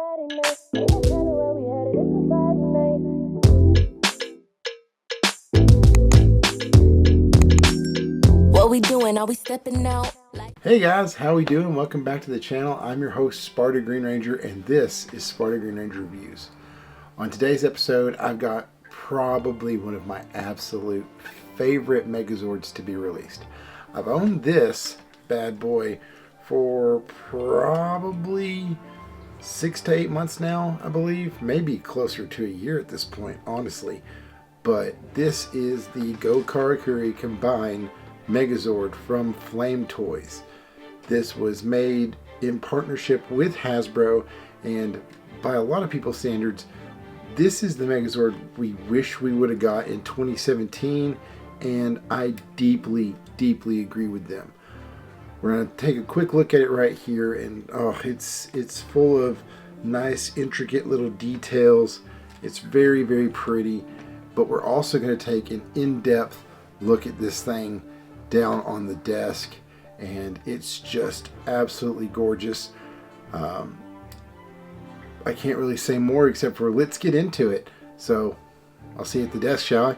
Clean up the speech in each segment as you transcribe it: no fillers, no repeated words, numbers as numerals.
Friday night. Ain't no telling where we headed. It's a Friday night. What we doing? Are we stepping out? Hey guys, how we doing? Welcome back to the channel. I'm your host, Sparta Green Ranger, and this is Sparta Green Ranger Reviews. On today's episode, I've got probably one of my absolute favorite Megazords to be released. I've owned this bad boy for probably 6 to 8 months now, I believe. Maybe closer to a year at this point, honestly. But this is the Go Karakuri Combined Megazord from Flame Toys. This was made in partnership with Hasbro, and by a lot of people's standards, this is the Megazord we wish we would have got in 2017, and I deeply agree with them. We're going to take a quick look at it right here, and it's full of nice, intricate little details. It's very pretty, but we're also going to take an in-depth look at this thing down on the desk, and it's just absolutely gorgeous. I can't really say more except for let's get into it. So I'll see you at the desk, shall I?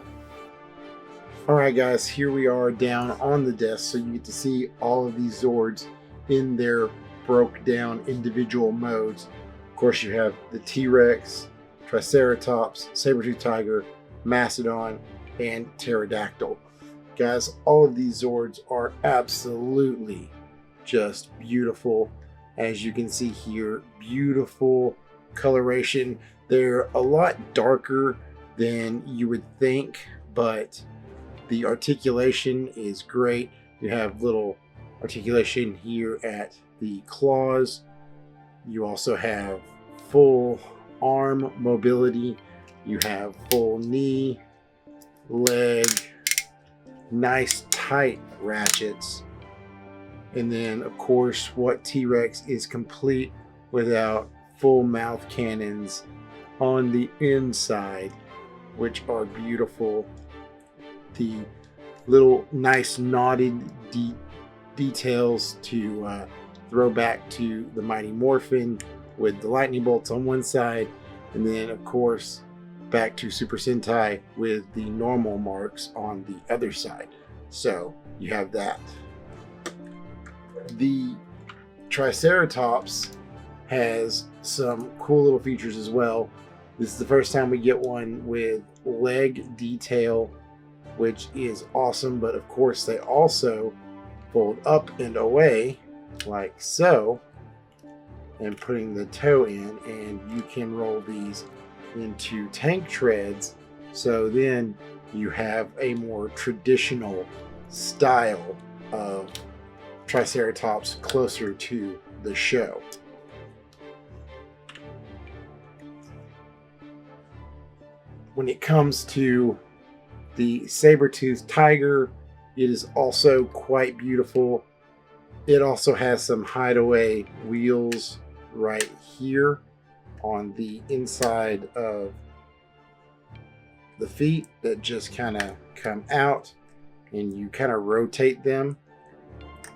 Alright guys, here we are down on the desk, so you get to see all of these Zords in their broke down individual modes. Of course, you have the T-Rex, Triceratops, Saber-Tooth Tiger, Mastodon, and Pterodactyl. Guys, all of these Zords are absolutely just beautiful. As you can see here, beautiful coloration. They're a lot darker than you would think, but the articulation is great. You have little articulation here at the claws. You also have full arm mobility. You have full knee, leg, nice tight ratchets. And then of course, what T-Rex is complete without full mouth cannons on the inside, which are beautiful. The little nice knotted details to throw back to the Mighty Morphin with the lightning bolts on one side, and then of course back to Super Sentai with the normal marks on the other side. So you have that. The Triceratops has some cool little features as well. This is the first time we get one with leg detail, which is awesome, but of course they also fold up and away like so, and putting the toe in, and you can roll these into tank treads, so then you have a more traditional style of Triceratops closer to the show. When it comes to the Saber-Tooth Tiger, it is also quite beautiful. It also has some hideaway wheels right here on the inside of the feet that just kind of come out, and you kind of rotate them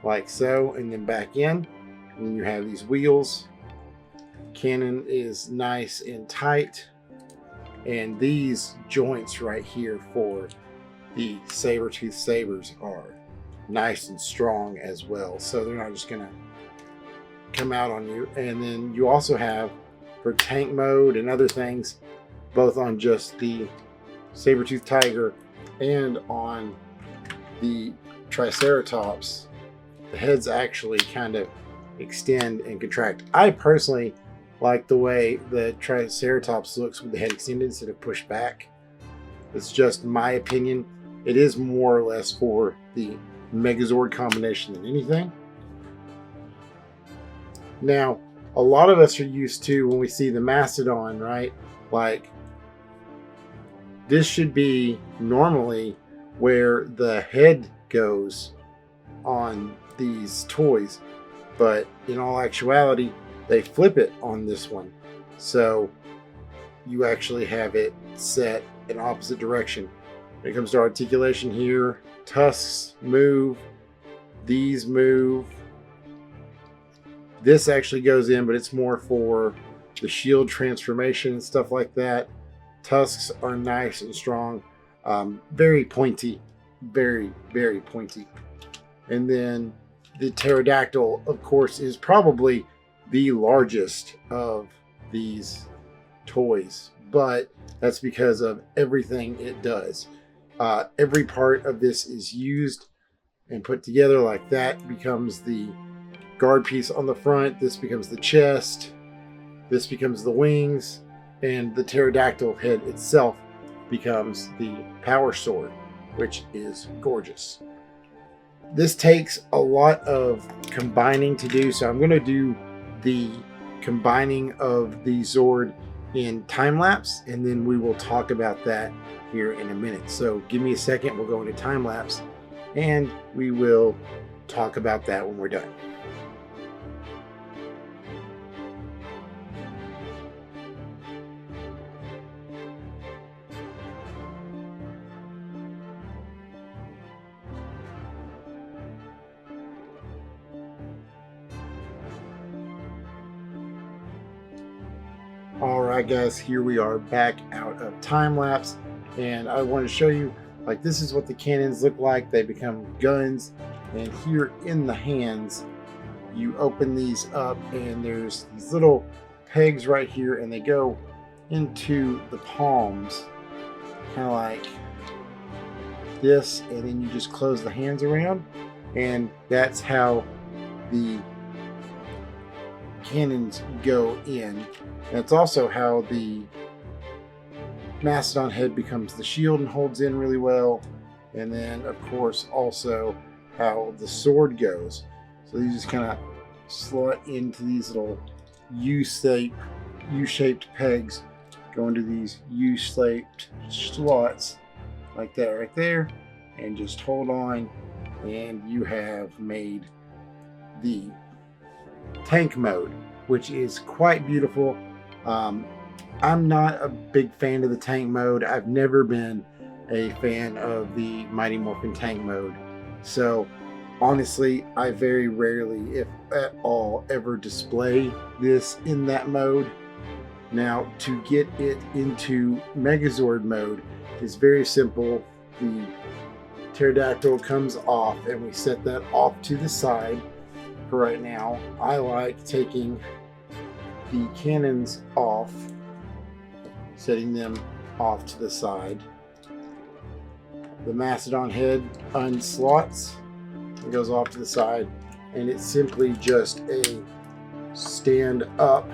like so, and then back in, and you have these wheels. Cannon is nice and tight, and these joints right here for the Saber-Tooth Sabers are nice and strong as well, so they're not just gonna come out on you. And then you also have, for tank mode and other things, both on just the Saber-Tooth Tiger and on the Triceratops, the heads actually kind of extend and contract. I personally like the way the Triceratops looks with the head extended instead of pushed back. It's just my opinion. It is more or less for the Megazord combination than anything. Now, a lot of us are used to, when we see the Mastodon, right? Like, this should be normally where the head goes on these toys, but in all actuality, they flip it on this one. So you actually have it set in opposite direction. When it comes to articulation here, tusks move, these move. This actually goes in, but it's more for the shield transformation and stuff like that. Tusks are nice and strong, very pointy, very, very pointy. And then the pterodactyl, of course, is probably the largest of these toys, but that's because of everything it does. Every part of this is used and put together. Like that becomes the guard piece on the front, this becomes the chest, this becomes the wings, and the pterodactyl head itself becomes the power sword, which is gorgeous. This takes a lot of combining to do, so I'm going to do the combining of the Zord in time lapse, and then we will talk about that here in a minute. So give me a second, we'll go into time lapse and we will talk about that when we're done. Alright guys, here we are back out of time lapse, and I want to show you, like, this is what the cannons look like. They become guns, and here in the hands you open these up and there's these little pegs right here, and they go into the palms kind of like this, and then you just close the hands around, and that's how the cannons go in. That's also how the mastodon head becomes the shield and holds in really well. And then of course also how the sword goes. So these just kind of slot into these little U-shaped pegs, go into these U-shaped slots like that right there, and just hold on, and you have made the tank mode, which is quite beautiful. I'm not a big fan of the tank mode. I've never been a fan of the Mighty Morphin tank mode. So honestly, I very rarely, if at all, ever display this in that mode. Now, to get it into Megazord mode is very simple. The pterodactyl comes off, and we set that off to the side. For right now, I like taking the cannons off, setting them off to the side. The mastodon head unslots and goes off to the side, and it's simply just a stand up.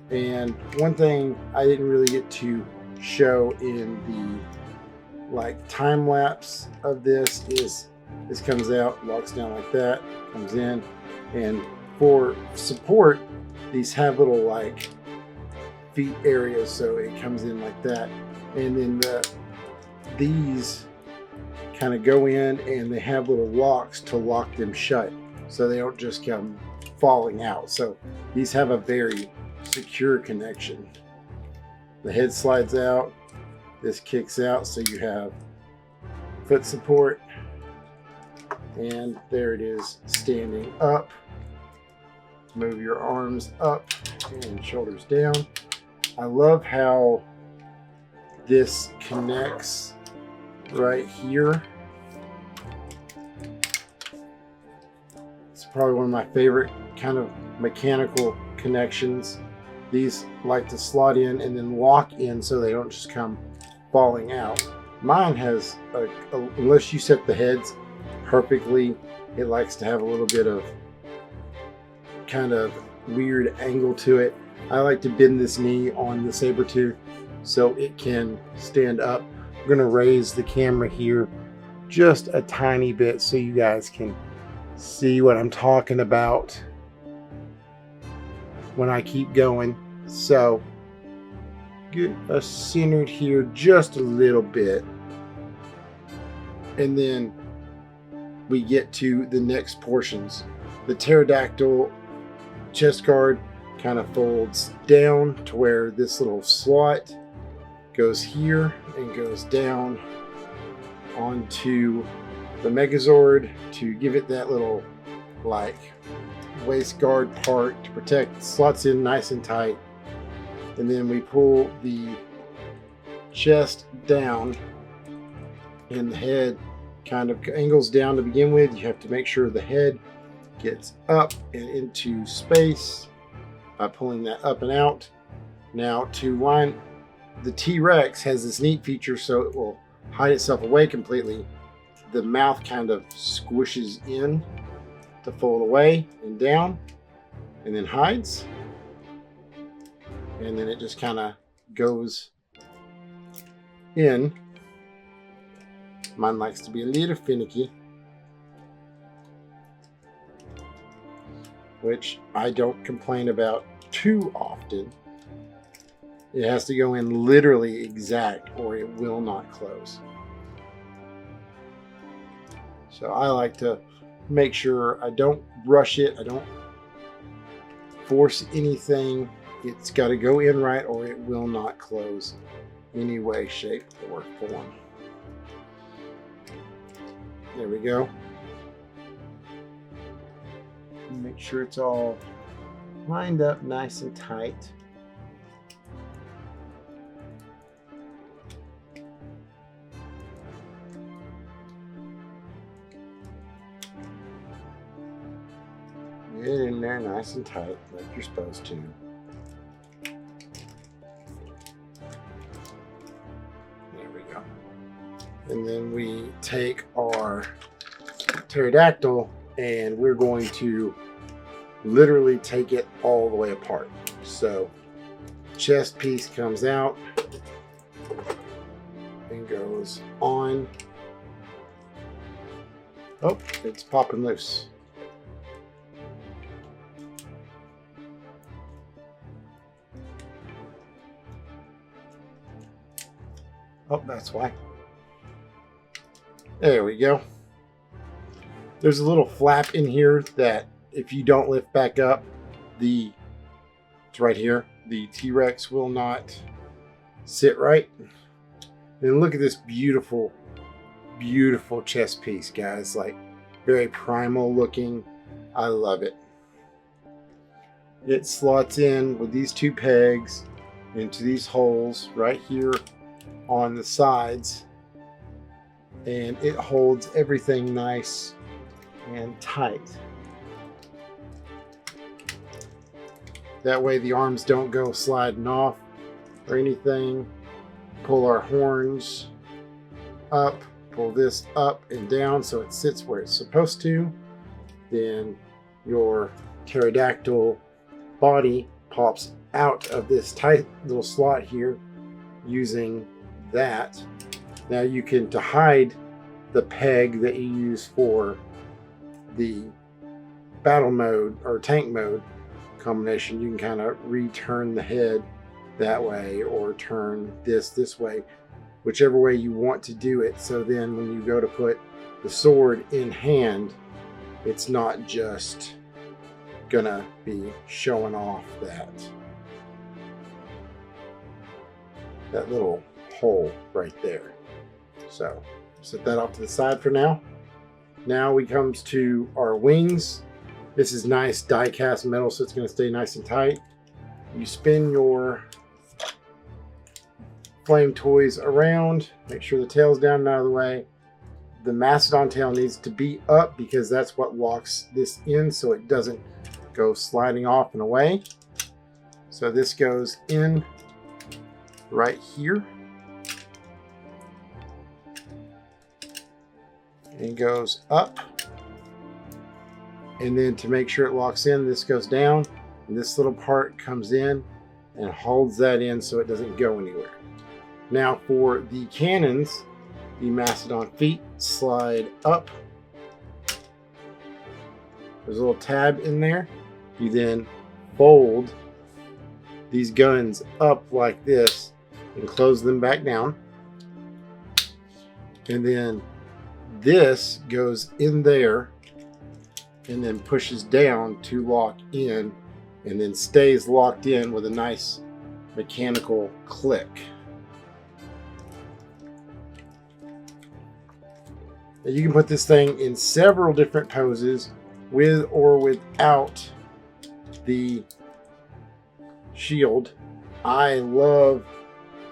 And one thing I didn't really get to show in the time lapse of this is this comes out, locks down like that, comes in, and for support these have little feet areas, so it comes in like that, and then these kind of go in and they have little locks to lock them shut so they don't just come falling out. So these have a very secure connection. The head slides out, this kicks out, so you have foot support, and there it is standing up. Move your arms up and shoulders down. I love how this connects right here. It's probably one of my favorite kind of mechanical connections. These like to slot in and then lock in so they don't just come falling out. Mine has, unless you set the heads perfectly, it likes to have a little bit of kind of weird angle to it. I like to bend this knee on the Sabertooth so it can stand up. I'm going to raise the camera here just a tiny bit so you guys can see what I'm talking about when I keep going. So get us centered here just a little bit, and then we get to the next portions. The pterodactyl chest guard kind of folds down to where this little slot goes here and goes down onto the Megazord to give it that little waist guard part to protect, slots in nice and tight. And then we pull the chest down and the head kind of angles down to begin with. You have to make sure the head gets up and into space by pulling that up and out. Now to line, the T-Rex has this neat feature so it will hide itself away completely. The mouth kind of squishes in to fold away and down and then hides. And then it just kind of goes in. Mine likes to be a little finicky, which I don't complain about too often. It has to go in literally exact or it will not close. So I like to make sure I don't rush it. I don't force anything. It's got to go in right or it will not close any way, shape, or form. There we go. Make sure it's all lined up nice and tight. Get it in there nice and tight like you're supposed to. There we go. And then we take our pterodactyl and we're going to literally take it all the way apart. So chest piece comes out and goes on. Oh, it's popping loose. Oh, that's why. There we go. There's a little flap in here that if you don't lift back up, it's right here, the T-Rex will not sit right. And look at this beautiful, beautiful chest piece, guys. Like, very primal looking. I love it. It slots in with these two pegs into these holes right here on the sides, and it holds everything nice and tight. That way the arms don't go sliding off or anything. Pull our horns up, pull this up and down so it sits where it's supposed to. Then your pterodactyl body pops out of this tight little slot here using that. Now you can, to hide the peg that you use for the battle mode or tank mode combination, you can kind of return the head that way or turn this way, whichever way you want to do it. So then when you go to put the sword in hand, it's not just gonna be showing off that little hole right there. So set that off to the side for now. Now we comes to our wings. This is nice die cast metal, so it's going to stay nice and tight. You spin your flame toys around, make sure the tail's down and out of the way. The mastodon tail needs to be up because that's what locks this in so it doesn't go sliding off and away. So this goes in right here. And goes up, and then to make sure it locks in, this goes down and this little part comes in and holds that in so it doesn't go anywhere. Now for the cannons, the mastodon feet slide up. There's a little tab in there. You then fold these guns up like this and close them back down, and then this goes in there and then pushes down to lock in and then stays locked in with a nice mechanical click. Now you can put this thing in several different poses with or without the shield. I love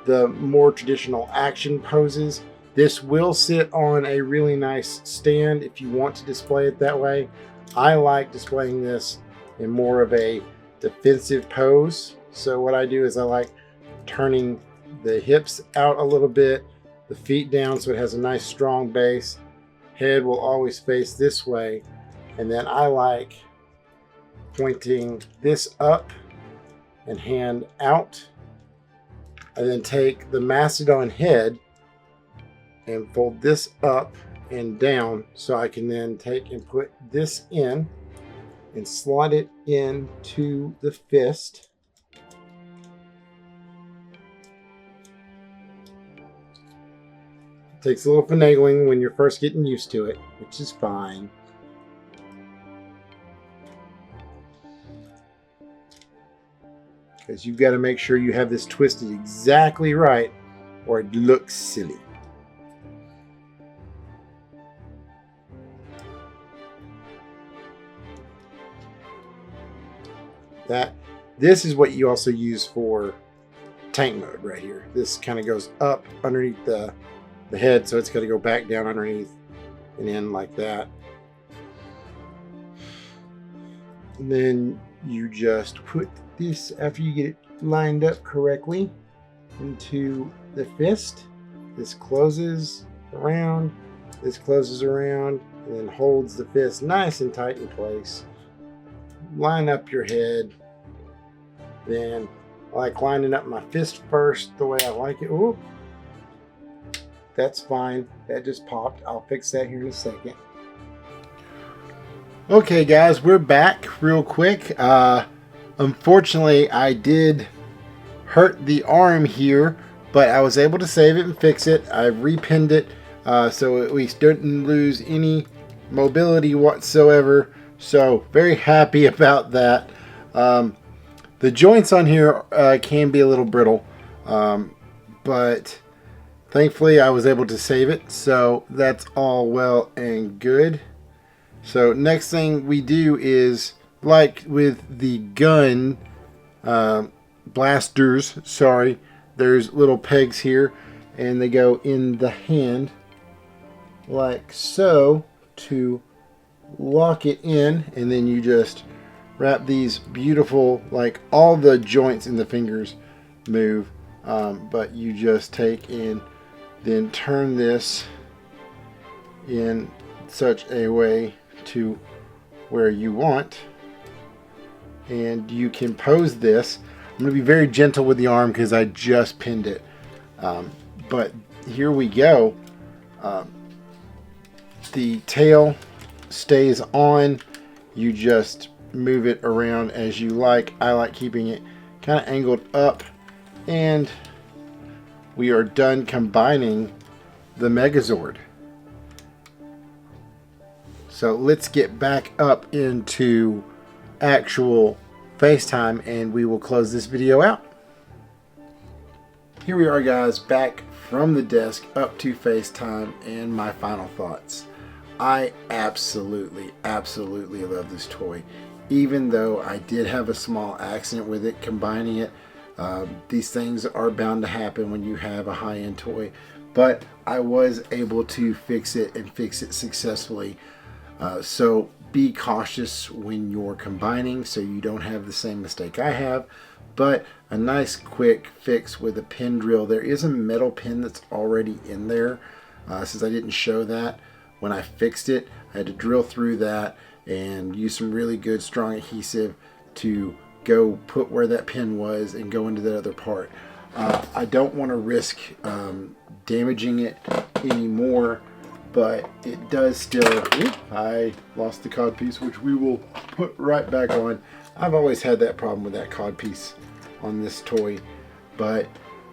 the more traditional action poses. This will sit on a really nice stand if you want to display it that way. I like displaying this in more of a defensive pose. So what I do is I like turning the hips out a little bit, the feet down so it has a nice strong base. Head will always face this way. And then I like pointing this up and hand out. I then take the mastodon head and fold this up and down so I can then take and put this in and slot it into the fist. It takes a little finagling when you're first getting used to it, which is fine. Because you've got to make sure you have this twisted exactly right or it looks silly. This is what you also use for tank mode right here. This kind of goes up underneath the head, so it's got to go back down underneath and in like that. And then you just put this, after you get it lined up correctly, into the fist. This closes around, this closes around, and then holds the fist nice and tight in place. Line up your head. Then I like lining up my fist first the way I like it. Oh, that's fine. That just popped. I'll fix that here in a second. Okay, guys, we're back real quick. Unfortunately, I did hurt the arm here, but I was able to save it and fix it. I repinned it so we didn't lose any mobility whatsoever. So very happy about that. The joints on here can be a little brittle, but thankfully I was able to save it. So that's all well and good. So next thing we do is, like with the gun blasters, sorry, there's little pegs here and they go in the hand like so to lock it in, and then you just wrap these beautiful, like all the joints in the fingers move, but you just take and then turn this in such a way to where you want, and you can pose this. I'm going to be very gentle with the arm because I just pinned it, but here we go. The tail stays on. You just move it around as you like. I like keeping it kind of angled up, and we are done combining the Megazord. So let's get back up into actual FaceTime and we will close this video out. Here we are, guys, back from the desk up to FaceTime and my final thoughts. I absolutely love this toy. Even though I did have a small accident with it, combining it, these things are bound to happen when you have a high-end toy, but I was able to fix it and fix it successfully. So be cautious when you're combining so you don't have the same mistake I have, but a nice quick fix with a pin drill. There is a metal pin that's already in there. Since I didn't show that when I fixed it, I had to drill through that and use some really good strong adhesive to go put where that pin was and go into that other part. I don't want to risk damaging it anymore, but it does still. I lost the cod piece, which we will put right back on. I've always had that problem with that cod piece on this toy, but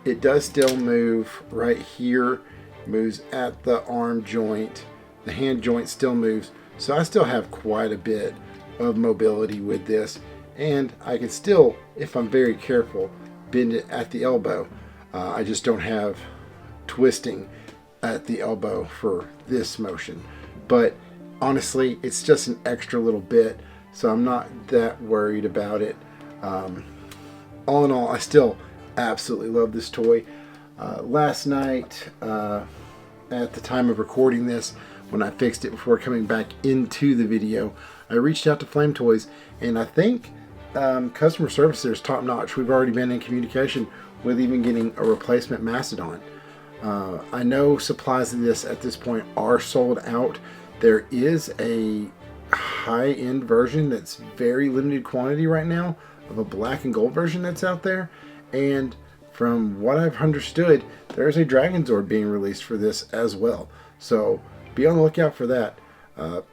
it does still move right here, moves at the arm joint, the hand joint still moves, so I still have quite a bit of mobility with this, and I can still, if I'm very careful, bend it at the elbow. I just don't have twisting at the elbow for this motion, but honestly, it's just an extra little bit, so I'm not that worried about it. All in all, I still absolutely love this toy. Last night, at the time of recording this, when I fixed it before coming back into the video, I reached out to Flame Toys, and I think customer service there is top notch. We've already been in communication with even getting a replacement Mastodon. I know supplies of this at this point are sold out. There is a high-end version that's very limited quantity right now of a black and gold version that's out there, and from what I've understood, there's a Dragon Zord being released for this as well. So be on the lookout for that.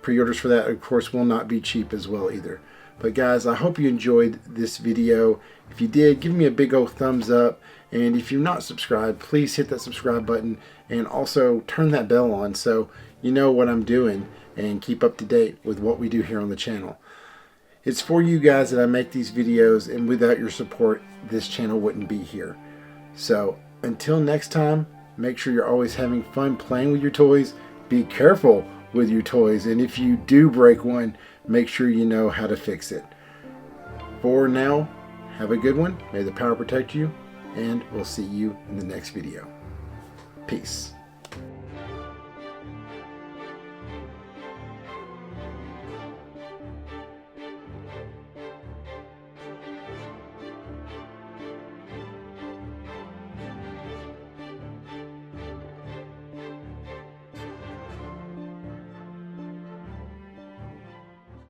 Pre-orders for that, of course, will not be cheap as well either. But guys, I hope you enjoyed this video. If you did, give me a big old thumbs up. And if you're not subscribed, please hit that subscribe button and also turn that bell on so you know what I'm doing and keep up to date with what we do here on the channel. It's for you guys that I make these videos, and without your support, this channel wouldn't be here. So until next time, make sure you're always having fun playing with your toys. Be careful with your toys, and if you do break one, make sure you know how to fix it. For now, have a good one. May the power protect you, and we'll see you in the next video. Peace.